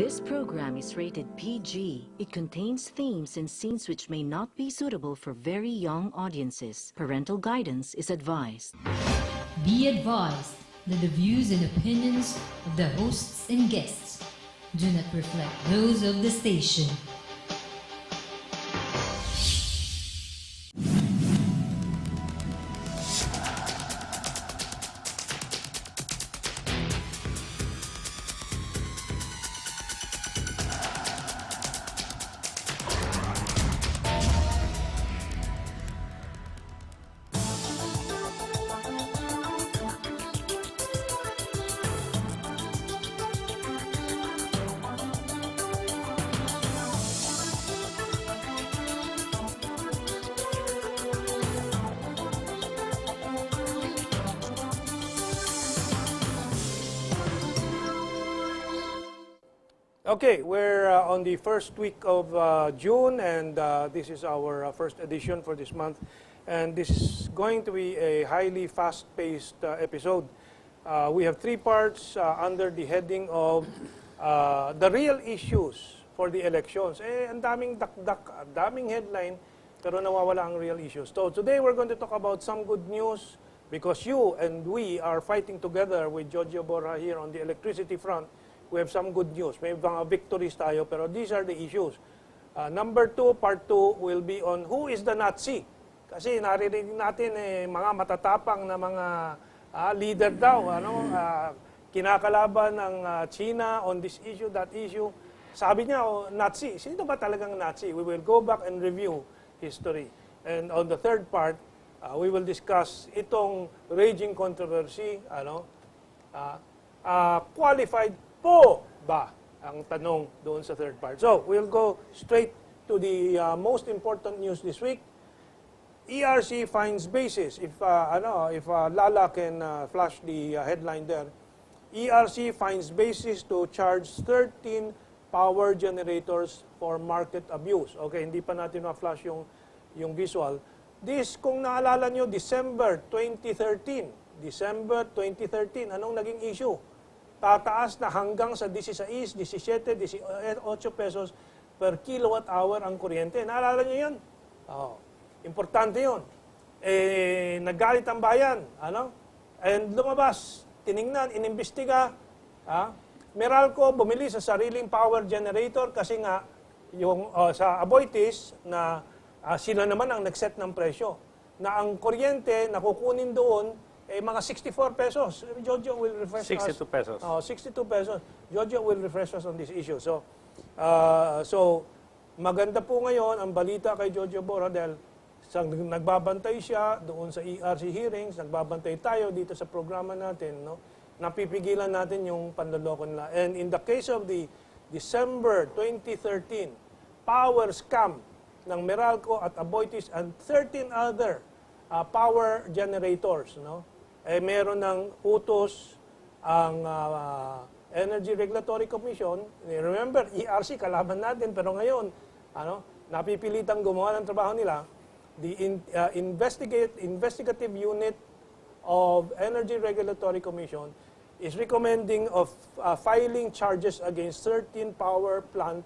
This program is rated PG. It contains themes and scenes which may not be suitable for very young audiences. Parental guidance is advised. Be advised that the views and opinions of the hosts and guests do not reflect those of the station. Okay, we're on the first week of June, and this is our first edition for this month. And this is going to be a highly fast-paced episode. We have three parts under the heading of the real issues for the elections. Ang daming dakdak, ang daming headline, pero nawawala ang real issues. So today we're going to talk about some good news because you and we are fighting together with Jojo Borja here on the electricity front. We have some good news. May mga victories tayo, pero these are the issues. Number 2, part 2, will be on who is the Nazi. Kasi naririnig natin mga matatapang na mga leader daw, kinakalaban ng China on this issue, that issue. Sabi niya, Nazi. Sino ba talagang Nazi? We will go back and review history. And on the third part, we will discuss itong raging controversy, qualified po ba ang tanong doon sa third part. So, we'll go straight to the most important news this week. ERC finds basis. If Lala can flash the headline there. ERC finds basis to charge 13 power generators for market abuse. Okay, hindi pa natin ma-flash yung visual. This, kung naalala nyo, December 2013. December 2013, anong naging issue? Tataas na hanggang sa 16, 17, 18 pesos per kilowatt hour ang kuryente. Naalala niyo yun? Importante yun. Naggalit ang bayan. And lumabas, tiningnan, inimbestiga. Meralco bumili sa sariling power generator kasi nga yung sa Aboitiz na sila naman ang nag-set ng presyo. Na ang kuryente na kukunin doon mga 64 pesos. Jojo will refresh 62 us. pesos. 62 pesos. Jojo will refresh us on this issue. So, maganda po ngayon ang balita kay Jojo Borja dahil nagbabantay siya doon sa ERC hearings, nagbabantay tayo dito sa programa natin, napipigilan natin yung panloloko nila. And in the case of the December 2013 power scam ng Meralco at Aboitiz and 13 other power generators, meron ng utos ang Energy Regulatory Commission. Remember, ERC, kalaban natin, pero ngayon, napipilitang gumawa ng trabaho nila. The investigative unit of Energy Regulatory Commission is recommending of filing charges against 13 power plant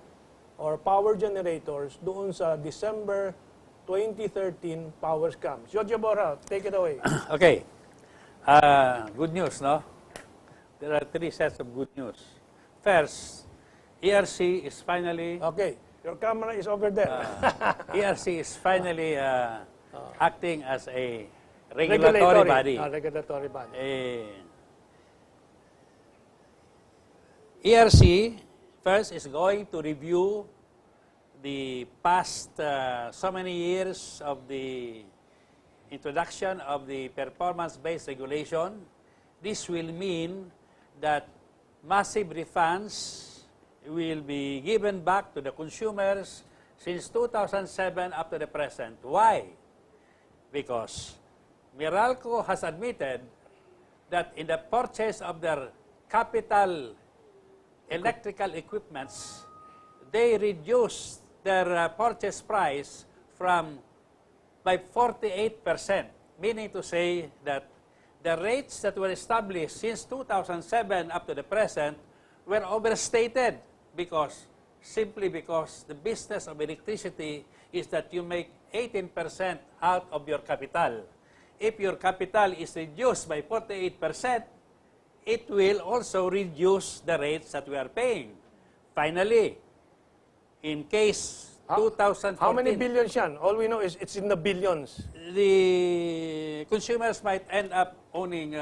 or power generators doon sa December 2013 power scam. Jojo Borja, take it away. Okay. Good news, no? There are three sets of good news. First, ERC is finally... Okay, your camera is over there. ERC is finally acting as a regulatory body. Regulatory body. ERC, first, is going to review the past so many years of the introduction of the performance-based regulation. This will mean that massive refunds will be given back to the consumers since 2007 up to the present. Why? Because Meralco has admitted that in the purchase of their capital electrical equipments, they reduced their purchase price by 48%, meaning to say that the rates that were established since 2007 up to the present were overstated simply because the business of electricity is that you make 18% out of your capital. If your capital is reduced by 48%, it will also reduce the rates that we are paying. Finally, in case 2014, How many billions yan? All we know is it's in the billions. the consumers might end up owning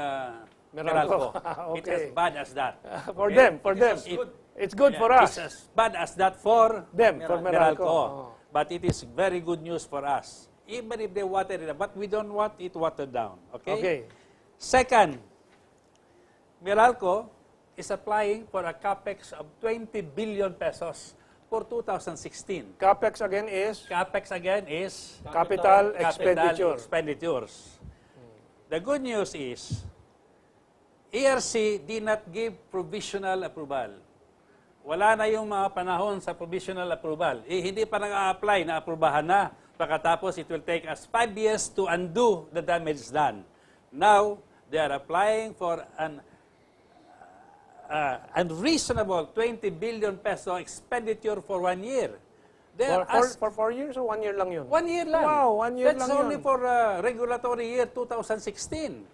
Meralco. It's Okay. as bad as that. For Okay? them, for them. It's good for us. It's as bad as that for Them, for Meralco. Oh. But it is very good news for us. Even if they water it up, but we don't want it watered down. Okay? Okay. Second, Meralco is applying for a capex of 20 billion pesos for 2016. Capex again is Capex again is capital expenditure. expenditures. The good news is, ERC did not give provisional approval. Wala na yung mga panahon sa provisional approval. Hindi pa nag-a-apply, na-aprubahan na. Pagkatapos, it will take us 5 years to undo the damage done. Now, they are applying for an unreasonable 20 billion peso expenditure for 1 year. They are For 4 years or 1 year lang yun? 1 year lang. Wow, 1 year That's lang only yun. for regulatory year 2016.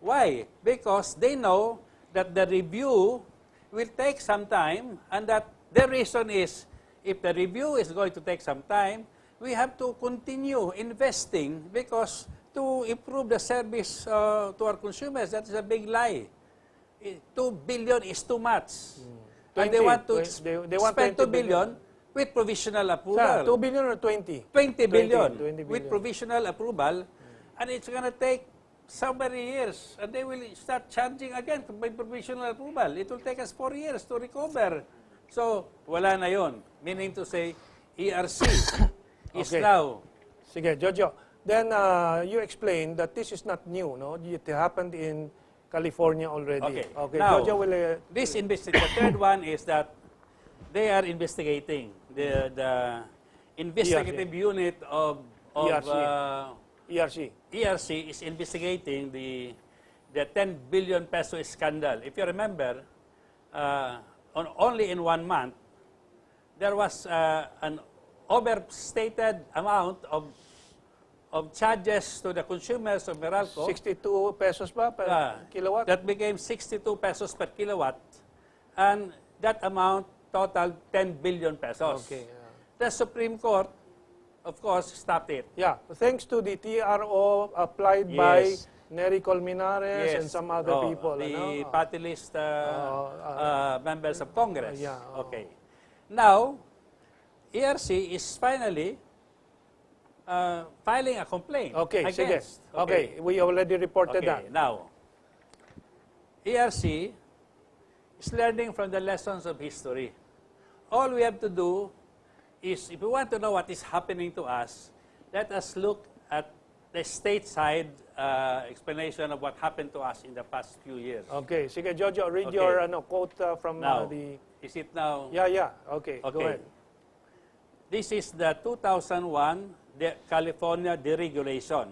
Why? Because they know that the review will take some time, and that the reason is, if the review is going to take some time, we have to continue investing because to improve the service to our consumers, that is a big lie. 2 billion is too much. And they 20. want to They want spend 2 20 billion with provisional approval. 2 billion or 20? 20 billion 20 with billion. provisional approval, and it's going to take so many years, and they will start charging again by provisional approval. It will take us 4 years to recover. So, wala na yon. Meaning to say, ERC is Okay. now. Sige, Jojo. Then you explained that this is not new, no? It happened in California already. Okay. Now, Jojo will... the third one is that they are investigating the investigative unit of ERC. ERC. ERC is investigating the 10 billion peso scandal. If you remember, only in 1 month, there was an overstated amount of charges to the consumers of Meralco. 62 pesos ba per kilowatt? That became 62 pesos per kilowatt, and that amount totaled 10 billion pesos. Okay. The Supreme Court, of course, stopped it. Yeah, thanks to the TRO applied by Nery Colmenares and some other people. The party list members of Congress. Yeah, Okay. Now, ERC is finally filing a complaint Okay, sige. against. Okay, we already reported Okay, that. now, ERC is learning from the lessons of history. All we have to do is, if we want to know what is happening to us, let us look at the stateside explanation of what happened to us in the past few years. Okay, sige Jojo, read Okay. your quote from Now, the... is it now? Yeah, okay, go ahead. This is the 2001 California deregulation.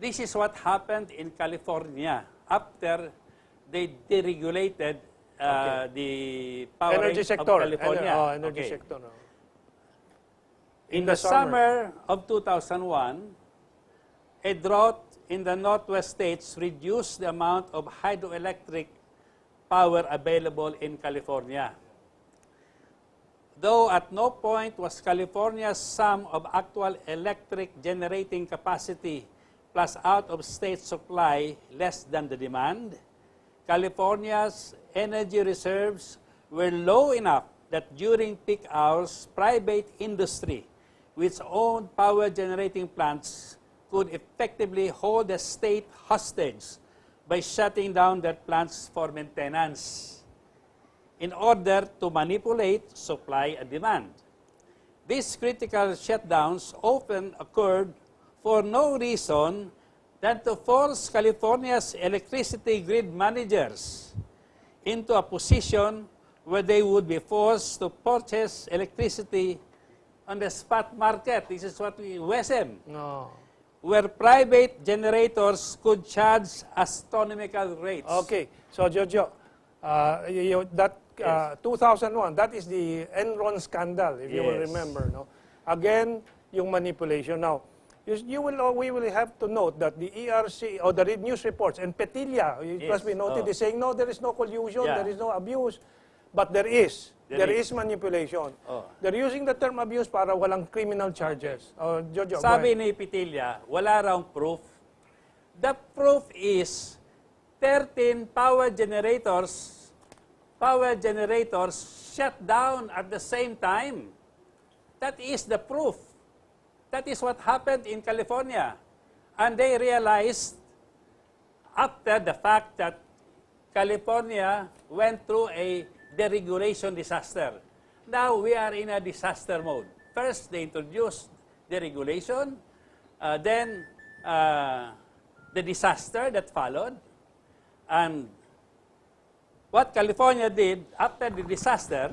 This is what happened in California after they deregulated the powering Energy sector. of California. Energy sector. No. In the summer of 2001, a drought in the northwest states reduced the amount of hydroelectric power available in California. Though at no point was California's sum of actual electric generating capacity plus out-of-state supply less than the demand, California's energy reserves were low enough that during peak hours, private industry, which owned power generating plants, could effectively hold the state hostage by shutting down their plants for maintenance in order to manipulate supply and demand. These critical shutdowns often occurred for no reason than to force California's electricity grid managers into a position where they would be forced to purchase electricity on the spot market. This is what WESM. No. Where private generators could charge astronomical rates. Okay, so Jojo, that Yes. 2001, that is the Enron scandal, if you will Yes. remember. No? Again, yung manipulation. Now, we will have to note that the ERC, or the news reports, and Petilla, it Yes. must be noted, is saying, no, there is no collusion, Yeah. there is no abuse. But there is. There There is. is manipulation. Oh. They're using the term abuse para walang criminal charges. Oh, Jojo, go Sabi ahead. ni Petilla, wala raw proof. The proof is 13 power generators shut down at the same time. That is the proof. That is what happened in California. And they realized after the fact that California went through a deregulation disaster. Now we are in a disaster mode. First, they introduced deregulation, then the disaster that followed, and what California did after the disaster,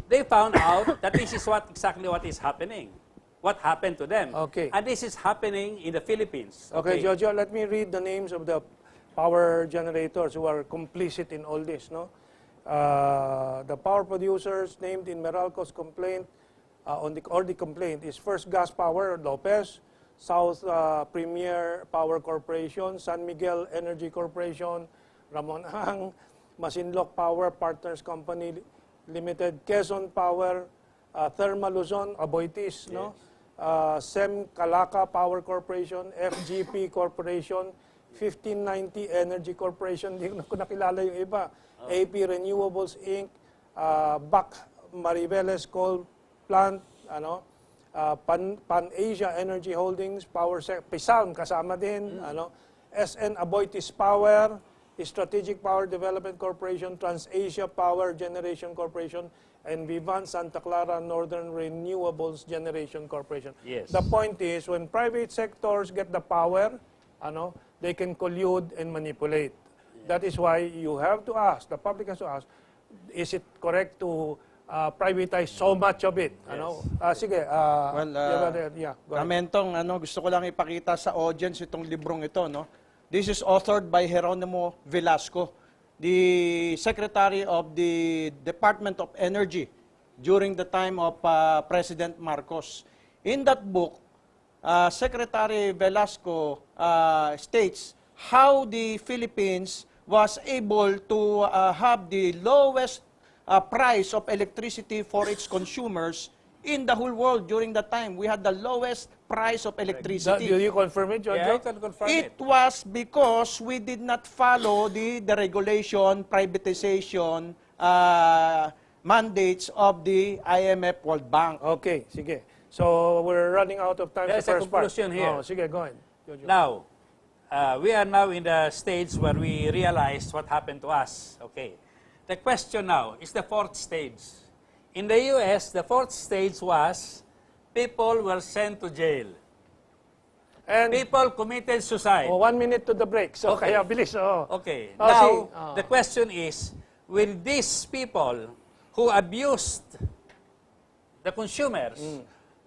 they found out that this is exactly what is happening. What happened to them. Okay. And this is happening in the Philippines. Okay, Jojo, let me read the names of the power generators who are complicit in all this. No, the power producers named in Meralco's complaint the complaint is First Gas Power Lopez, South Premier Power Corporation, San Miguel Energy Corporation, Ramon Ang, Masinloc Power Partners Company Limited, Quezon Power, Thermal Luzon, Aboitiz, no? SEM Calaca Power Corporation, FGP Corporation, 1590 Energy Corporation, hindi ko nakilala yung iba, AP Renewables Inc., BAC Mariveles Coal Plant, Pan-Asia Energy Holdings, PISALM kasama din, SN Aboitiz Power, Strategic Power Development Corporation, TransAsia Power Generation Corporation, and Vivan Santa Clara Northern Renewables Generation Corporation. Yes. The point is, when private sectors get the power, they can collude and manipulate. That is why you have to ask, the public has to ask, is it correct to privatize so much of it? Sige, Well, go ahead. Kamentong, gusto ko lang ipakita sa audience itong librong ito, no? This is authored by Jeronimo Velasco, the Secretary of the Department of Energy during the time of President Marcos. In that book, Secretary Velasco states how the Philippines was able to have the lowest price of electricity for its consumers in the whole world during that time. We had the lowest price of electricity. Do you confirm it, Jojo? Yeah, I can confirm it. It was because we did not follow the regulation, privatization mandates of the IMF World Bank. Okay, sige. So, we're running out of time There's sa a first part. conclusion here. Oh, sige, go ahead, Jojo. Now, we are now in the stage where we realized what happened to us. Okay. The question now is the fourth stage. In the U.S., the fourth stage was people were sent to jail. And People committed suicide. 1 minute to the break. So, Okay. kaya bilis. Okay. Oh, Now, see, the question is, will these people who abused the consumers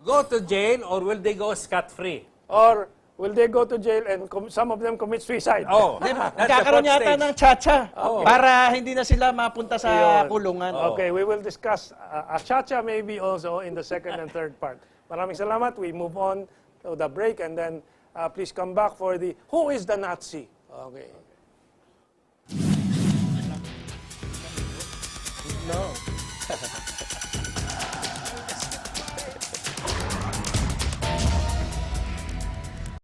go to jail or will they go scot-free? Or will they go to jail and some of them commit suicide? Oh, that's the Nagkakaroon fourth yata stage. ng tsa-tsa Oh. para hindi na sila mapunta sa Yun. kulungan. Okay, we will discuss achacha maybe also in the second and third part. Maraming salamat. We move on to the break and then please come back for the Who is the Nazi? Okay. No.